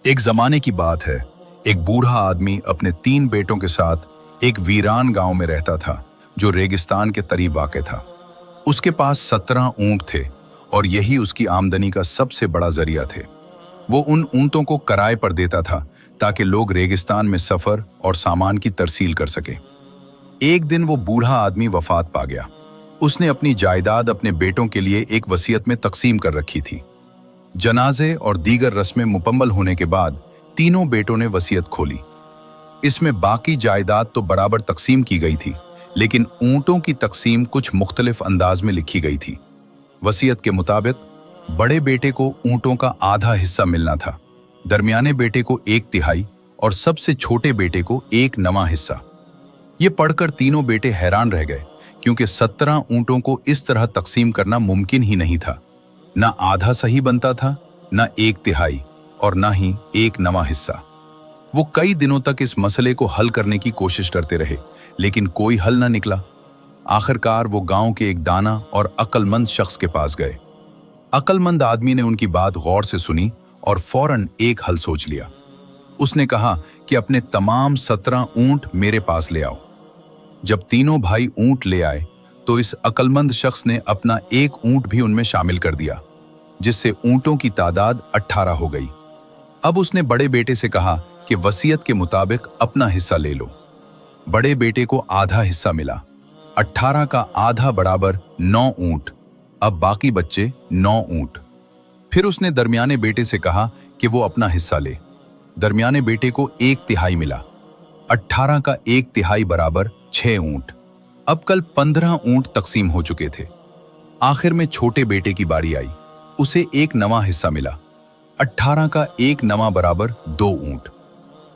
एक जमाने की बात है। एक बूढ़ा आदमी अपने 3 बेटों के साथ एक वीरान गांव में रहता था जो रेगिस्तान के करीब वाक़ था। उसके पास 17 ऊंट थे और यही उसकी आमदनी का सबसे बड़ा जरिया थे। वो उन ऊंटों को किराए पर देता था ताकि लोग रेगिस्तान में सफर और सामान की तरसील कर सके। एक दिन वो बूढ़ा आदमी वफात पा गया। उसने अपनी जायदाद अपने बेटों के लिए एक वसीयत में तकसीम कर रखी थी। जनाजे और दीगर रस्में मुकम्मल होने के बाद तीनों बेटों ने वसीयत खोली। इसमें बाकी जायदाद तो बराबर तकसीम की गई थी, लेकिन ऊंटों की तकसीम कुछ मुख्तलिफ अंदाज में लिखी गई थी। वसीयत के मुताबिक बड़े बेटे को ऊंटों का आधा हिस्सा मिलना था, दरमियाने बेटे को 1/3 और सबसे छोटे बेटे को 1/9 हिस्सा। ये पढ़कर तीनों बेटे हैरान रह गए, क्योंकि 17 ऊंटों को इस तरह तकसीम करना मुमकिन ही नहीं था। ना आधा सही बनता था, ना 1/3 और ना ही 1/9 हिस्सा। वो कई दिनों तक इस मसले को हल करने की कोशिश करते रहे, लेकिन कोई हल ना निकला। आखिरकार वो गांव के एक दाना और अक्लमंद शख्स के पास गए। अक्लमंद आदमी ने उनकी बात गौर से सुनी और फौरन एक हल सोच लिया। उसने कहा कि अपने तमाम 17 ऊंट मेरे पास ले आओ। जब तीनों भाई ऊंट ले आए तो इस अक्लमंद शख्स ने अपना एक ऊंट भी उनमें शामिल कर दिया, जिससे ऊंटों की तादाद 18 हो गई। अब उसने बड़े बेटे से कहा कि वसीयत के मुताबिक अपना हिस्सा ले लो। बड़े बेटे को आधा हिस्सा मिला। 18 का आधा बराबर 9 ऊंट। अब बाकी बच्चे 9 ऊंट। फिर उसने दरमियाने बेटे से कहा कि वो अपना हिस्सा ले। दरमियाने बेटे को 1/3 मिला। 18 का 1/3 बराबर 6 ऊंट। अब कल 15 ऊंट तकसीम हो चुके थे। आखिर में छोटे बेटे की बारी आई। उसे 1/9 हिस्सा मिला। 18 का 1/9 बराबर 2 ऊंट।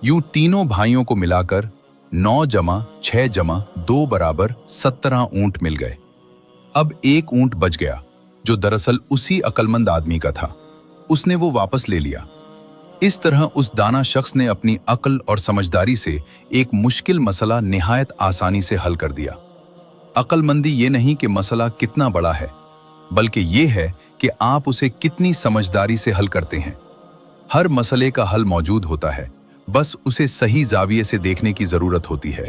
यूं तीनों भाइयों को मिलाकर 9 + 6 + 2 बराबर 17 ऊंट मिल गए। अब एक ऊंट बच गया, जो दरअसल उसी अक्लमंद आदमी का था। उसने वो वापस ले लिया। इस तरह उस दाना शख्स ने अपनी अक्ल और समझदारी से एक मुश्किल मसला निहायत आसानी से हल कर दिया। अक्लमंदी ये नहीं कि मसला कितना बड़ा है, बल्कि ये है कि आप उसे कितनी समझदारी से हल करते हैं। हर मसले का हल मौजूद होता है, बस उसे सही जाविये से देखने की जरूरत होती है।